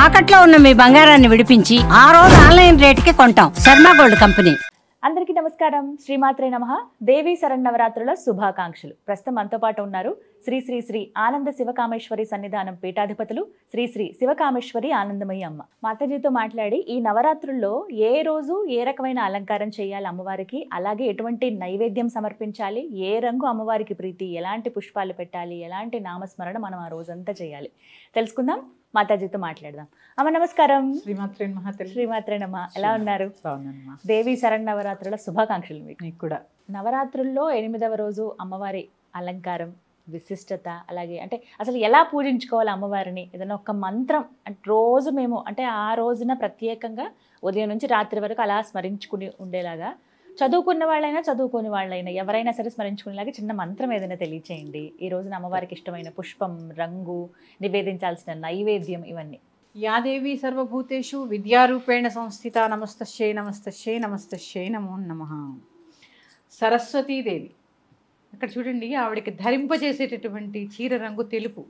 తాకట్లో ఉన్న మీ బంగారాన్ని విడిపించి ఆ రోజు ఆన్లైన్ రేటుకి కొంటాం. Sharma gold company. అందరికీ నమస్కారం. శ్రీమాత్రే నమః. దేవీ శరన్నవరాత్రుల శుభాకాంక్షలు. ప్రస్తుతం మనతో పాటు ఉన్నారు శ్రీ శ్రీ శ్రీ ఆనంద శివకామేశ్వరి సన్నిధానం పీఠాధిపతులు శ్రీ శ్రీ శివకామేశ్వరి ఆనందమయ్య అమ్మ. మాతాజీతో మాట్లాడి ఈ నవరాత్రుల్లో ఏ రోజు ఏ రకమైన అలంకారం చేయాలి అమ్మవారికి, అలాగే ఎటువంటి నైవేద్యం సమర్పించాలి, ఏ రంగు అమ్మవారికి ప్రీతి, ఎలాంటి పుష్పాలు పెట్టాలి, ఎలాంటి నామస్మరణ మనం ఆ రోజంతా చేయాలి తెలుసుకుందాం. మాతాజీతో మాట్లాడదాం. అమ్మ నమస్కారం. శ్రీమాత్రే నమః. శ్రీమాత్రే నమః. ఎలా ఉన్నారు? బాగున్నానమ్మా. దేవీ శరన్నవరాత్రుల శుభాకాంక్షలు మీకు కూడా. నవరాత్రుల్లో 8వ రోజు అమ్మవారి అలంకారం, విశిష్టత, అలాగే అంటే అసలు ఎలా పూజించుకోవాలి అమ్మవారిని, ఏదైనా ఒక మంత్రం అంటే రోజు మేము అంటే ఆ రోజున ప్రత్యేకంగా ఉదయం నుంచి రాత్రి వరకు అలా స్మరించుకుని ఉండేలాగా, చదువుకున్న వాళ్ళైనా చదువుకోని వాళ్ళైనా ఎవరైనా సరే స్మరించుకునేలాగా చిన్న మంత్రం ఏదైనా తెలియచేయండి. ఈ రోజున అమ్మవారికి ఇష్టమైన పుష్పం, రంగు, నివేదించాల్సిన నైవేద్యం, ఇవన్నీ. యాదేవి సర్వభూతేషు విద్యారూపేణ సంస్థిత నమస్తశ్చై నమస్తశ్చై నమస్తశ్చై నమో నమః. సరస్వతీదేవి ఇక్కడ చూడండి, ఆవిడకి ధరింపజేసేటటువంటి చీర రంగు తెలుపు.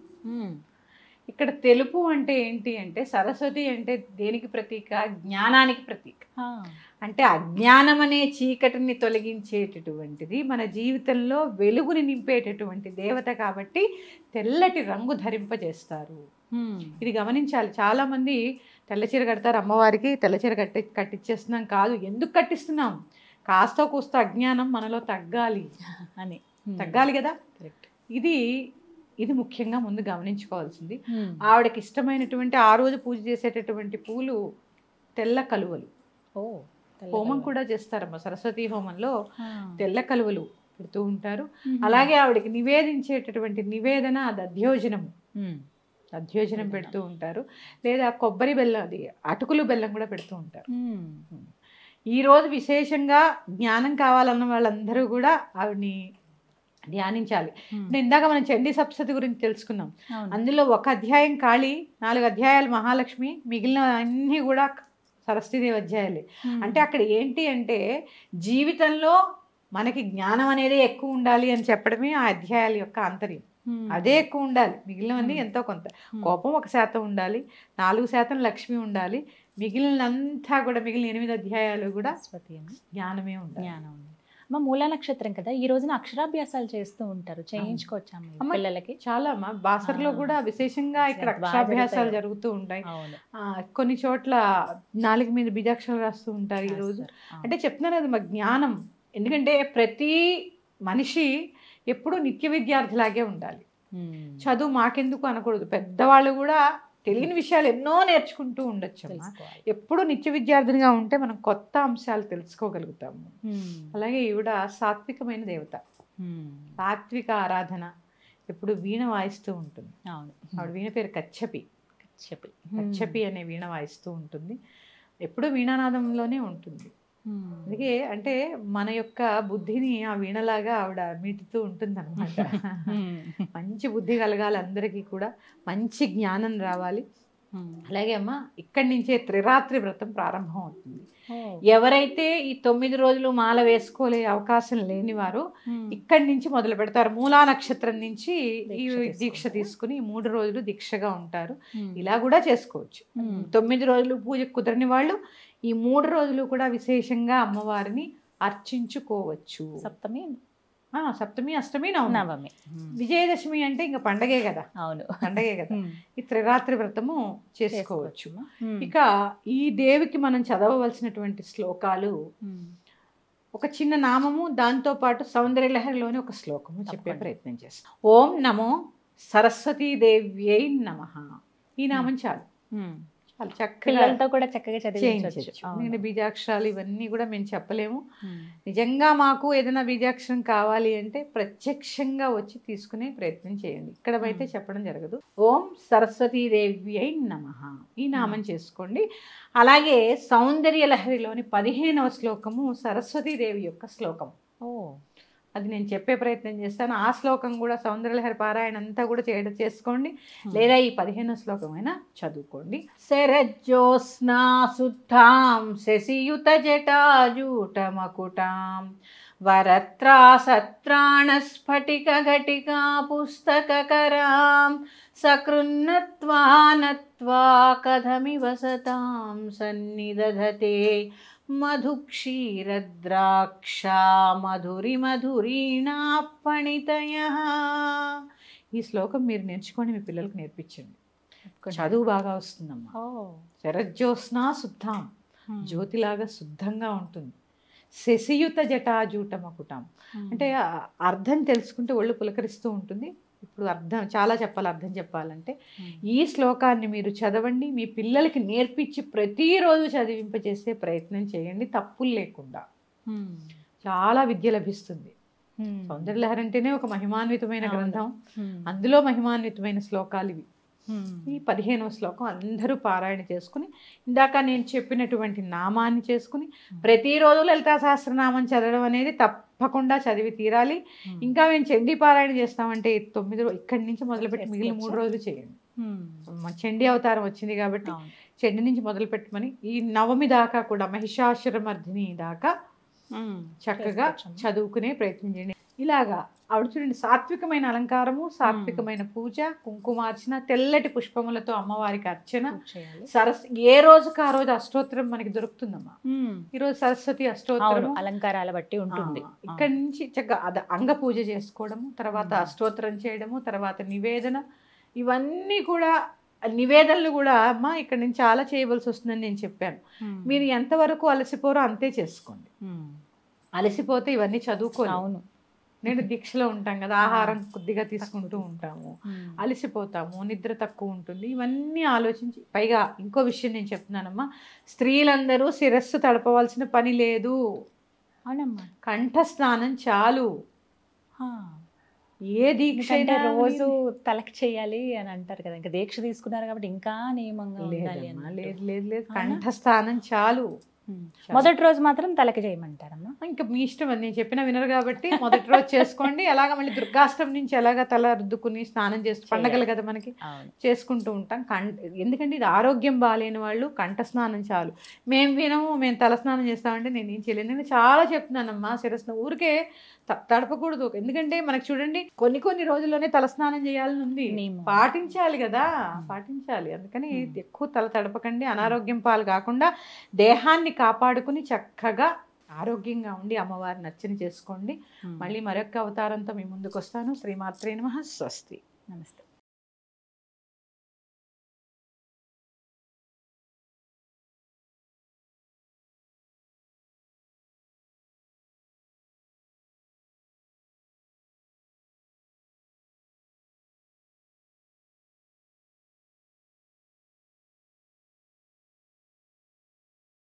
ఇక్కడ తెలుపు అంటే ఏంటి అంటే సరస్వతి అంటే దేనికి ప్రతీక? జ్ఞానానికి ప్రతీక. అంటే అజ్ఞానం అనే చీకటిని తొలగించేటటువంటిది, మన జీవితంలో వెలుగుని నింపేటటువంటి దేవత కాబట్టి తెల్లటి రంగు ధరింపజేస్తారు. ఇది గమనించాలి. చాలామంది తెల్లచీర కడతారు అమ్మవారికి, తెల్లచీర కట్టించేస్తున్నాం కాదు. ఎందుకు కట్టిస్తున్నాం? కాస్త కూస్త అజ్ఞానం మనలో తగ్గాలి అని, తగ్గాలి కదా. ఇది ముఖ్యంగా ముందు గమనించుకోవాల్సింది. ఆవిడకి ఇష్టమైనటువంటి ఆ రోజు పూజ చేసేటటువంటి పూలు తెల్ల కలువలు. హోమం కూడా చేస్తారమ్మా. సరస్వతి హోమంలో తెల్ల కలువలు పెడుతూ ఉంటారు. అలాగే ఆవిడకి నివేదించేటటువంటి నివేదన దధ్యోజనము, దధ్యోజనం పెడుతూ ఉంటారు. లేదా కొబ్బరి బెల్లం, అది అటుకులు బెల్లం కూడా పెడుతూ ఉంటారు. ఈరోజు విశేషంగా జ్ఞానం కావాలన్న వాళ్ళందరూ కూడా ఆవిడని ధ్యానించాలి. ఇందాక మనం చండీ సప్తశతి గురించి తెలుసుకున్నాం. అందులో ఒక అధ్యాయం కాళీ, 4 అధ్యాయాలు మహాలక్ష్మి, మిగిలిన అన్నీ కూడా సరస్వతీదేవి అధ్యాయాలే. అంటే అక్కడ ఏంటి అంటే జీవితంలో మనకి జ్ఞానం అనేది ఎక్కువ ఉండాలి అని చెప్పడమే ఆ అధ్యాయాల యొక్క ఆంతర్యం. అదే ఎక్కువ ఉండాలి, మిగిలినవన్నీ ఎంతో కొంత. కోపం 1% ఉండాలి, 4% లక్ష్మి ఉండాలి, మిగిలినంతా కూడా మిగిలిన 8 అధ్యాయాలు కూడా జ్ఞానమే ఉండాలి. జ్ఞానం. అమ్మ మూలా నక్షత్రం కదా, ఈ రోజున అక్షరాభ్యాసాలు చేస్తూ ఉంటారు, చేయించుకోవచ్చా పిల్లలకి? చాలా అమ్మా. బాసర్లో కూడా విశేషంగా ఇక్కడ అక్షరాభ్యాసాలు జరుగుతూ ఉంటాయి. కొన్ని చోట్ల 4 మీద బీజాక్షరాలు రాస్తూ ఉంటారు ఈ రోజు. అంటే చెప్తున్నారు అది మా జ్ఞానం. ఎందుకంటే ప్రతి మనిషి ఎప్పుడు నిత్య విద్యార్థిలాగే ఉండాలి. చదువు మాకెందుకు అనకూడదు. పెద్దవాళ్ళు కూడా తెలియని విషయాలు ఎన్నో నేర్చుకుంటూ ఉండొచ్చు. ఎప్పుడు నిత్య విద్యార్థినిగా ఉంటే మనం కొత్త అంశాలు తెలుసుకోగలుగుతాము. అలాగే ఈవిడ సాత్వికమైన దేవత, సాత్విక ఆరాధన. ఎప్పుడు వీణ వాయిస్తూ ఉంటుంది. ఆవిడ వీణ పేరు కచ్చపి. కచ్చపి అనే వీణ వాయిస్తూ ఉంటుంది. ఎప్పుడు వీణానాదంలోనే ఉంటుంది. అందుకే అంటే మన యొక్క బుద్ధిని ఆ వీణలాగా ఆవిడ మీటుతూ ఉంటుంది అనమాట. మంచి బుద్ధి కలగాలి అందరికీ కూడా, మంచి జ్ఞానం రావాలి. అలాగే అమ్మ ఇక్కడి నుంచే త్రిరాత్రి వ్రతం ప్రారంభం అవుతుంది. ఎవరైతే ఈ 9 రోజులు మాల వేసుకోలే అవకాశం లేని వారు ఇక్కడి నుంచి మొదలు పెడతారు. మూలా నక్షత్రం నుంచి ఈ దీక్ష తీసుకుని 3 రోజులు దీక్షగా ఉంటారు. ఇలా కూడా చేసుకోవచ్చు. 9 రోజులు పూజ కుదరని వాళ్ళు ఈ 3 రోజులు కూడా విశేషంగా అమ్మవారిని అర్చించుకోవచ్చు. సప్తమి, అష్టమి, నవమి, విజయదశమి అంటే ఇంకా పండగే కదా. అవును, పండగే కదా. ఈ త్రిరాత్రి వ్రతము చేసుకోవచ్చు. ఇక ఈ దేవికి మనం చదవవలసినటువంటి శ్లోకాలు, ఒక చిన్న నామము, దాంతో పాటు సౌందర్యలహరిలోని ఒక శ్లోకము చెప్పే ప్రయత్నం చేస్తాం. ఓం నమో సరస్వతీదేవ్యై నమః. ఈ నామం చాలు. చక్కగా కూడా చక్కగా చదివించవచ్చు. ఎందుకంటే బీజాక్షరాలు ఇవన్నీ కూడా మేము చెప్పలేము. నిజంగా మాకు ఏదైనా బీజాక్షరం కావాలి అంటే ప్రత్యక్షంగా వచ్చి తీసుకునే ప్రయత్నం చేయండి. ఇక్కడ అయితే చెప్పడం జరగదు. ఓం సరస్వతీదేవ్యై నమః ఈ నామం చేసుకోండి. అలాగే సౌందర్యలహరిలోని 15వ శ్లోకము సరస్వతీదేవి యొక్క శ్లోకం. అది నేను చెప్పే ప్రయత్నం చేస్తాను. ఆ శ్లోకం కూడా సౌందర్యలహరి పారాయణ అంతా కూడా చేసుకోండి. లేదా ఈ 15వ శ్లోకం అయినా చదువుకోండి. శరజ్యోత్స్నా శుద్ధాం శశియుత జటాజూట మకుటాం వరత్రా సత్రాణ స్ఫటిక ఘటికా పుస్తకరాం సకృన్నత్వా నత్వా కథమివ సతాం సన్నిదధతే మధుక్షీరద్రాక్షా మధురి మధురీణాపణితయః. ఈ శ్లోకం మీరు నేర్చుకొని మీ పిల్లలకు నేర్పించండి. చదువు బాగా వస్తుందమ్మా. శరజ్యోత్స్నా శుద్ధాం, జ్యోతిలాగా శుద్ధంగా ఉంటుంది. శశియుత జటాజూట మకుటాం అంటే అర్థం తెలుసుకుంటే ఒళ్ళు పులకరిస్తూ ఉంటుంది. ఇప్పుడు అర్థం చాలా చెప్పాలి, అర్థం చెప్పాలంటే ఈ శ్లోకాన్ని మీరు చదవండి, మీ పిల్లలకి నేర్పించి ప్రతిరోజు చదివింపజేసే ప్రయత్నం చేయండి, తప్పులు లేకుండా. చాలా విద్య లభిస్తుంది. సౌందర్యలహరి అంటేనే ఒక మహిమాన్వితమైన గ్రంథం, అందులో మహిమాన్వితమైన శ్లోకాలు ఇవి. ఈ 15వ శ్లోకం అందరూ పారాయణ చేసుకుని, ఇందాక నేను చెప్పినటువంటి నామాన్ని చేసుకుని ప్రతిరోజు లలితా సహస్రనామం చదవడం అనేది తప్పకుండా చదివి తీరాలి. ఇంకా మేము చండీ పారాయణ చేస్తామంటే 9 ఇక్కడి నుంచి మొదలుపెట్టి మిగిలిన 3 రోజులు చేయండి. చండీ అవతారం వచ్చింది కాబట్టి చండీ నుంచి మొదలు పెట్టమని ఈ నవమి దాకా కూడా మహిషాసురమర్దిని దాకా చక్కగా చదువుకునే ప్రయత్నం చేయండి. ఇలాగా ఆవిడ చూడండి, సాత్వికమైన అలంకారము, సాత్వికమైన పూజ, కుంకుమార్చన, తెల్లటి పుష్పములతో అమ్మవారికి అర్చన, ఏ రోజుకి ఆ రోజు అష్టోత్తరం మనకి దొరుకుతుందమ్మా. ఈ రోజు సరస్వతి అష్టోత్తరం అలంకారాల బట్టి ఉంటుంది. ఇక్కడి నుంచి చక్కగా అంగ పూజ చేసుకోవడము, తర్వాత అష్టోత్తరం చేయడము, తర్వాత నివేదన, ఇవన్నీ కూడా నివేదనలు కూడా అమ్మ ఇక్కడ నుంచి చాలా చేయవలసి వస్తుందని నేను చెప్పాను. మీరు ఎంతవరకు అలసిపోరో అంతే చేసుకోండి. అలసిపోతే ఇవన్నీ చదువుకోవాలి. అవును, నేను దీక్షలో ఉంటాం కదా, ఆహారం కొద్దిగా తీసుకుంటూ ఉంటాము, అలసిపోతాము, నిద్ర తక్కువ ఉంటుంది. ఇవన్నీ ఆలోచించి, పైగా ఇంకో విషయం నేను చెప్తున్నానమ్మా, స్త్రీలందరూ శిరస్సు తడపవలసిన పని లేదు. అవునమ్మా, కంఠ స్నానం చాలు. ఏ దీక్ష రోజు తలకి చేయాలి అని అంటారు కదా, ఇంకా దీక్ష తీసుకున్నారు కాబట్టి ఇంకా నియమంగా ఉండాలి. లేదు, కంఠ స్నానం చాలు. మొదటి రోజు మాత్రం తలకి చేయమంటారమ్మా. ఇంకా మీ ఇష్టం, అది నేను చెప్పినా వినరు కాబట్టి మొదటి రోజు చేసుకోండి. అలాగ మళ్ళీ దుర్గాష్టమి నుంచి ఎలాగ తల రుద్దుకుని స్నానం చేస్తూ, పండగలు కదా మనకి, చేసుకుంటూ ఉంటాం. ఎందుకంటే ఇది ఆరోగ్యం బాగాలేని వాళ్ళు కంఠ స్నానం చాలు. మేము తల స్నానం చేస్తామంటే నేను ఏం చేయలేదు. నేను చాలా చెప్తున్నానమ్మా, శిరస్సు ఊరికే తడపకూడదు. ఎందుకంటే మనకు చూడండి కొన్ని రోజుల్లోనే తలస్నానం చేయాలని ఉంది, పాటించాలి కదా, పాటించాలి. అందుకని ఎక్కువ తల తడపకండి, అనారోగ్యం పాలు కాకుండా దేహాన్ని కాపాడుకుని చక్కగా ఆరోగ్యంగా ఉండి అమ్మవారిని అర్చన చేసుకోండి. మళ్ళీ మరొక అవతారంతో మీ ముందుకు వస్తాను. శ్రీమాత్రే నమః. స్వస్తి. నమస్తే.